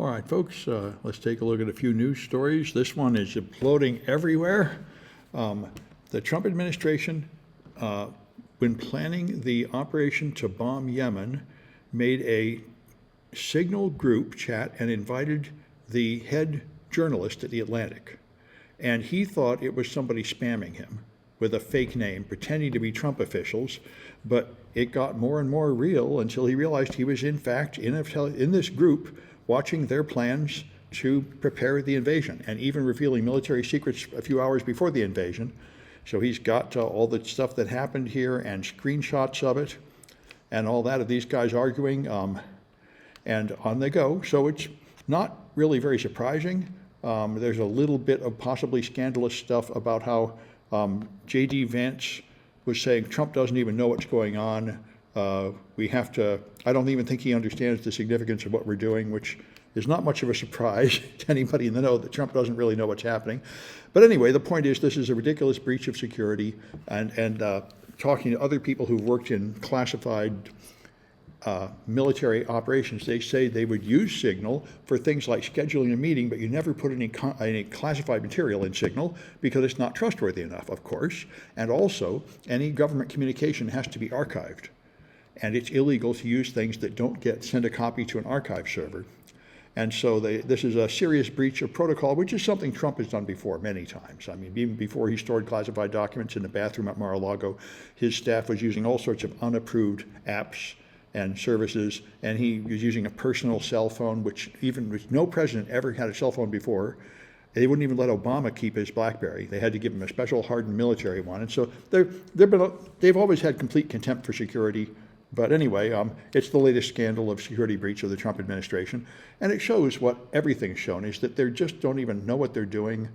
All right, folks, let's take a look at a few news stories. This one is exploding everywhere. The Trump administration, when planning the operation to bomb Yemen, made a Signal group chat and invited the head journalist at The Atlantic. And he thought it was somebody spamming him with a fake name, pretending to be Trump officials. But it got more and more real until he realized he was, in fact, in this group watching their plans to prepare the invasion and even revealing military secrets a few hours before the invasion. So he's got all the stuff that happened here and screenshots of it and all that of these guys arguing, and on they go. So it's not really very surprising. There's a little bit of possibly scandalous stuff about how J.D. Vance was saying Trump doesn't even know what's going on. I don't even think he understands the significance of what we're doing, which is not much of a surprise to anybody in the know that Trump doesn't really know what's happening. But anyway, the point is this is a ridiculous breach of security, and talking to other people who've worked in classified military operations, they say they would use Signal for things like scheduling a meeting, but you never put any classified material in Signal because it's not trustworthy enough, of course. And also, any government communication has to be archived. And it's illegal to use things that don't send a copy to an archive server. And so this is a serious breach of protocol, which is something Trump has done before many times. I mean, even before he stored classified documents in the bathroom at Mar-a-Lago, his staff was using all sorts of unapproved apps and services, and he was using a personal cell phone, which no president ever had a cell phone before. They wouldn't even let Obama keep his BlackBerry. They had to give him a special hardened military one. And so they've always had complete contempt for security. But anyway, it's the latest scandal of security breach of the Trump administration. And it shows what everything's shown, is that they just don't even know what they're doing.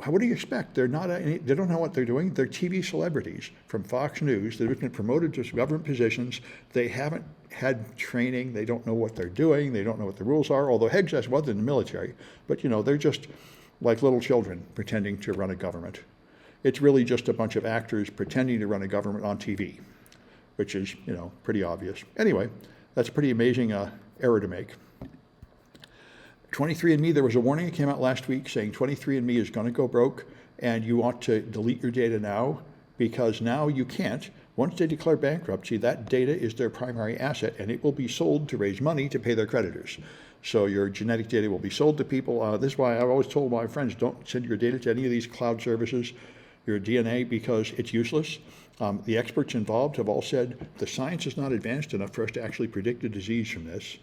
What do you expect? They don't know what they're doing. They're TV celebrities from Fox News that have been promoted to government positions. They haven't had training. They don't know what they're doing. They don't know what the rules are, although Hegseth was in the military. But, they're just like little children pretending to run a government. It's really just a bunch of actors pretending to run a government on TV, which is, pretty obvious. Anyway, that's a pretty amazing error to make. 23andMe, there was a warning that came out last week saying 23andMe is going to go broke and you ought to delete your data now, because now you can't. Once they declare bankruptcy, that data is their primary asset and it will be sold to raise money to pay their creditors. So your genetic data will be sold to people. This is why I've always told my friends, don't send your data to any of these cloud services, your DNA, because it's useless. The experts involved have all said the science is not advanced enough for us to actually predict a disease from this.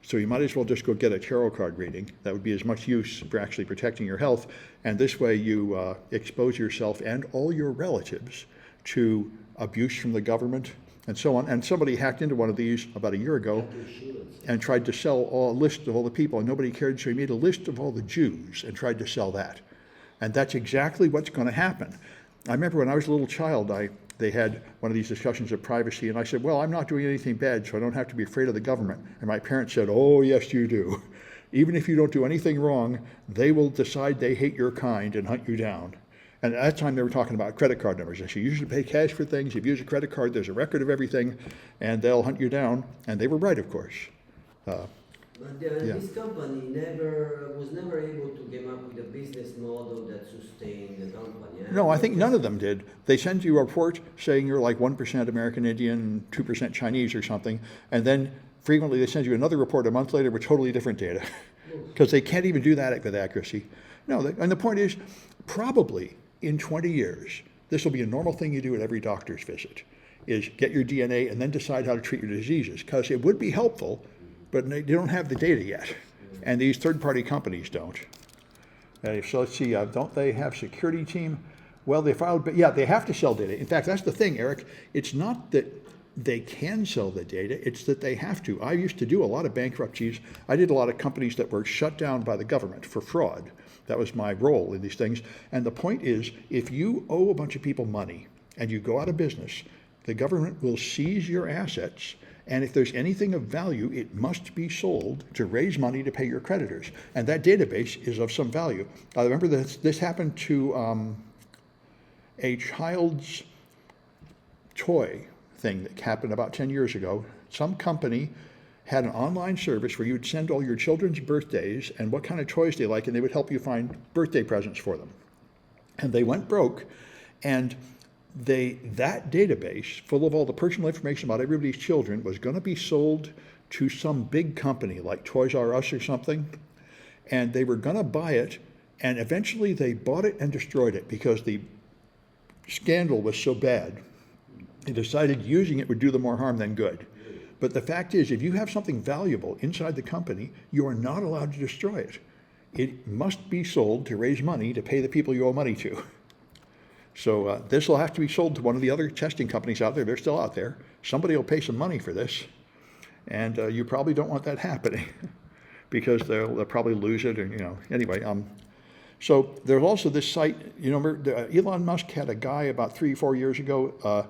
So you might as well just go get a tarot card reading. That would be as much use for actually protecting your health. And this way you expose yourself and all your relatives to abuse from the government and so on. And somebody hacked into one of these about a year ago and tried to sell a list of all the people, and nobody cared, so he made a list of all the Jews and tried to sell that. And that's exactly what's going to happen. I remember when I was a little child, they had one of these discussions of privacy, and I said, well, I'm not doing anything bad, so I don't have to be afraid of the government. And my parents said, oh, yes, you do. Even if you don't do anything wrong, they will decide they hate your kind and hunt you down. And at that time, they were talking about credit card numbers. They said, you usually pay cash for things. If you use a credit card, there's a record of everything, and they'll hunt you down. And they were right, of course. But this company was never able to come up with a business model that sustained the company. No, I think none of them did. They send you a report saying you're like 1% American Indian, 2% Chinese or something, and then frequently they send you another report a month later with totally different data, because they can't even do that with accuracy. No, and the point is, probably in 20 years, this will be a normal thing you do at every doctor's visit, is get your DNA and then decide how to treat your diseases, because it would be helpful, but they don't have the data yet, and these third-party companies don't. So let's see, don't they have security team? Well, they filed, but yeah, they have to sell data. In fact, that's the thing, Eric. It's not that they can sell the data, it's that they have to. I used to do a lot of bankruptcies. I did a lot of companies that were shut down by the government for fraud. That was my role in these things. And the point is, if you owe a bunch of people money and you go out of business, the government will seize your assets. And if there's anything of value, it must be sold to raise money to pay your creditors. And that database is of some value. I remember this happened to a child's toy thing that happened about 10 years ago. Some company had an online service where you would send all your children's birthdays and what kind of toys they like, and they would help you find birthday presents for them. And they went broke, and that database, full of all the personal information about everybody's children, was going to be sold to some big company like Toys R Us or something, and they were going to buy it, and eventually they bought it and destroyed it because the scandal was so bad. They decided using it would do them more harm than good. But the fact is, if you have something valuable inside the company, you are not allowed to destroy it. It must be sold to raise money to pay the people you owe money to. So this will have to be sold to one of the other testing companies out there. They're still out there. Somebody will pay some money for this. And you probably don't want that happening because they'll probably lose it. And, anyway. So there's also this site, remember Elon Musk had a guy about 3-4 years ago,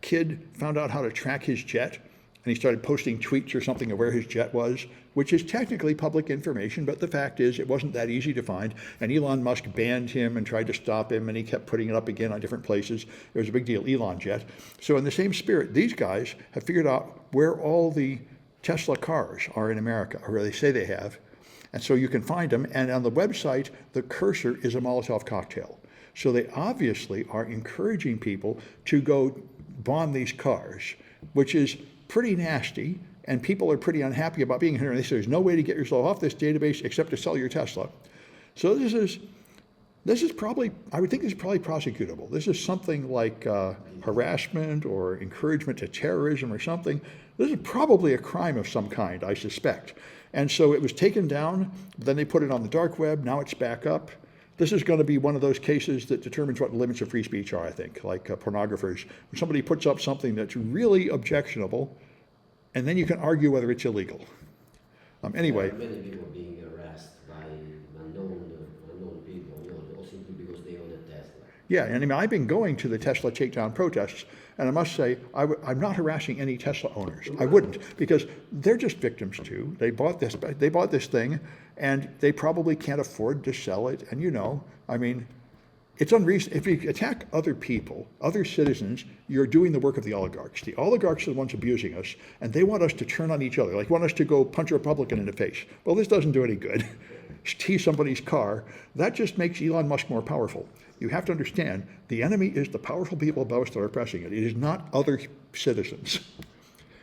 kid found out how to track his jet, and he started posting tweets or something of where his jet was, which is technically public information, but the fact is it wasn't that easy to find, and Elon Musk banned him and tried to stop him, and he kept putting it up again on different places. It was a big deal, Elon Jet. So in the same spirit, these guys have figured out where all the Tesla cars are in America, or where they say they have, and so you can find them, and on the website, the cursor is a Molotov cocktail. So they obviously are encouraging people to go bomb these cars, which is pretty nasty, and people are pretty unhappy about being here. And they say there's no way to get yourself off this database except to sell your Tesla. So this is probably, I would think this is probably prosecutable. This is something like harassment or encouragement to terrorism or something. This is probably a crime of some kind, I suspect. And so it was taken down, then they put it on the dark web, now it's back up. This is going to be one of those cases that determines what the limits of free speech are, I think, like pornographers. When somebody puts up something that's really objectionable, and then you can argue whether it's illegal. Anyway. There are many people being harassed by unknown people, all simply because they own a Tesla. Yeah, and I've been going to the Tesla takedown protests, and I must say, I'm not harassing any Tesla owners. I wouldn't, because they're just victims too. They bought this thing, and they probably can't afford to sell it. And it's unreasonable. If you attack other people, other citizens, you're doing the work of the oligarchs. The oligarchs are the ones abusing us, and they want us to turn on each other, like want us to go punch a Republican in the face. Well, this doesn't do any good. Tease somebody's car. That just makes Elon Musk more powerful. You have to understand, the enemy is the powerful people above us that are oppressing it. It is not other citizens.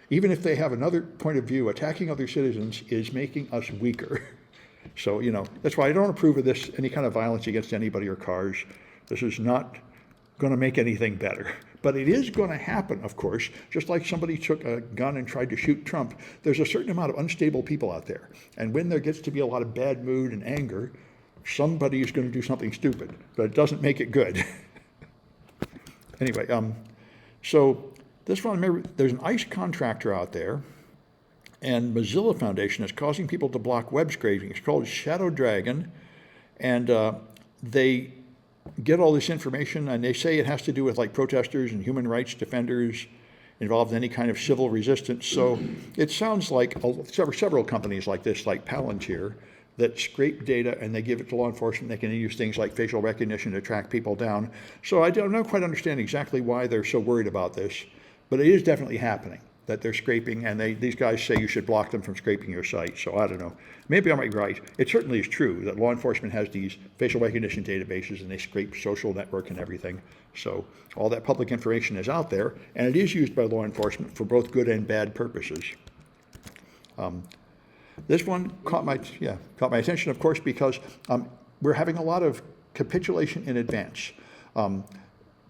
Even if they have another point of view, attacking other citizens is making us weaker. So, that's why I don't approve of this, any kind of violence against anybody or cars. This is not going to make anything better. But it is going to happen, of course, just like somebody took a gun and tried to shoot Trump. There's a certain amount of unstable people out there. And when there gets to be a lot of bad mood and anger, somebody is going to do something stupid, but it doesn't make it good. Anyway, so this one, remember, there's an ICE contractor out there, and Mozilla Foundation is causing people to block web scraping. It's called Shadow Dragon, and they get all this information, and they say it has to do with like protesters and human rights defenders involved in any kind of civil resistance. So it sounds like several companies like this, like Palantir, that scrape data and they give it to law enforcement. They can use things like facial recognition to track people down. So I don't quite understand exactly why they're so worried about this, but it is definitely happening, that they're scraping, and these guys say you should block them from scraping your site. So I don't know. Maybe I might be right. It certainly is true that law enforcement has these facial recognition databases, and they scrape social network and everything. So all that public information is out there, and it is used by law enforcement for both good and bad purposes. This one caught my attention, of course, because we're having a lot of capitulation in advance.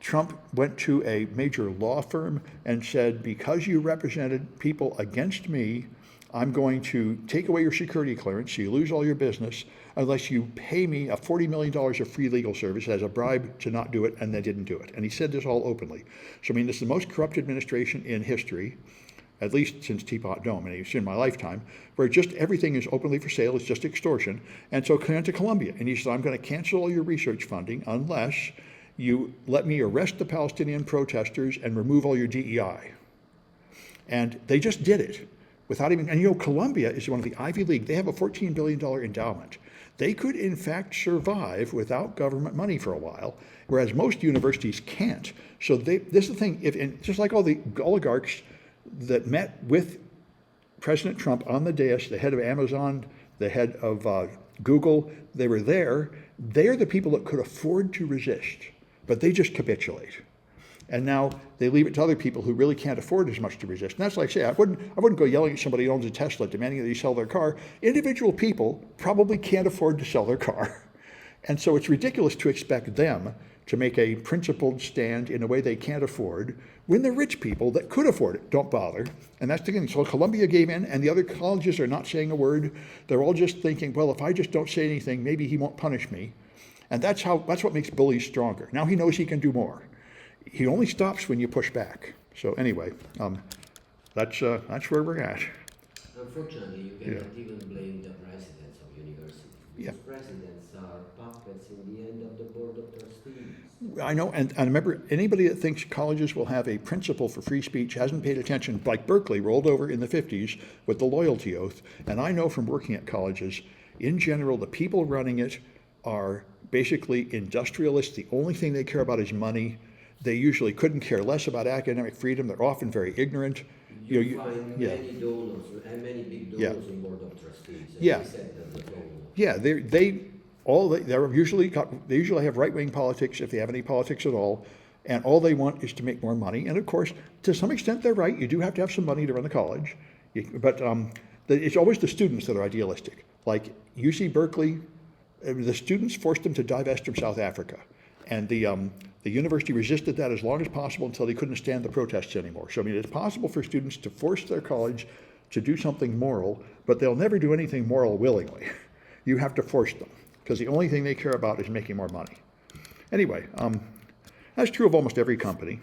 Trump went to a major law firm and said, because you represented people against me, I'm going to take away your security clearance, so you lose all your business, unless you pay me a $40 million of free legal service as a bribe to not do it, and they didn't do it. And he said this all openly. So, this is the most corrupt administration in history, at least since Teapot Dome, and it's in my lifetime, where just everything is openly for sale, it's just extortion. And so he went to Colombia, and he said, I'm going to cancel all your research funding unless you let me arrest the Palestinian protesters and remove all your DEI. And they just did it without even, and Colombia is one of the Ivy League. They have a $14 billion endowment. They could, in fact, survive without government money for a while, whereas most universities can't. So this is the thing, just like all the oligarchs that met with President Trump on the dais, the head of Amazon, the head of Google, they were there. They're the people that could afford to resist, but they just capitulate. And now they leave it to other people who really can't afford as much to resist. And that's like, say, I wouldn't go yelling at somebody who owns a Tesla demanding that he sell their car. Individual people probably can't afford to sell their car. And so it's ridiculous to expect them to make a principled stand in a way they can't afford when the rich people that could afford it don't bother. And that's the thing. So Columbia gave in, and the other colleges are not saying a word. They're all just thinking, well, if I just don't say anything, maybe he won't punish me. And that's what makes bullies stronger. Now he knows he can do more. He only stops when you push back. So anyway, that's where we're at. Unfortunately, you cannot even blame the presidents of universities. Yeah. Because presidents are puppets in the end of the board of trustees. I know, and remember, anybody that thinks colleges will have a principle for free speech hasn't paid attention. Like Berkeley rolled over in the 50s with the loyalty oath, and I know from working at colleges, in general, the people running it are basically industrialists. The only thing they care about is money. They usually couldn't care less about academic freedom. They're often very ignorant. You find many donors, and many big donors in board of trustees. And Yeah. they said that the donors. Yeah, they usually have right-wing politics if they have any politics at all, and all they want is to make more money. And of course, to some extent, they're right. You do have to have some money to run the college, but it's always the students that are idealistic. Like UC Berkeley, the students forced them to divest from South Africa, and the university resisted that as long as possible until they couldn't stand the protests anymore. So I mean, it's possible for students to force their college to do something moral, but they'll never do anything moral willingly. You have to force them, because the only thing they care about is making more money. Anyway, that's true of almost every company.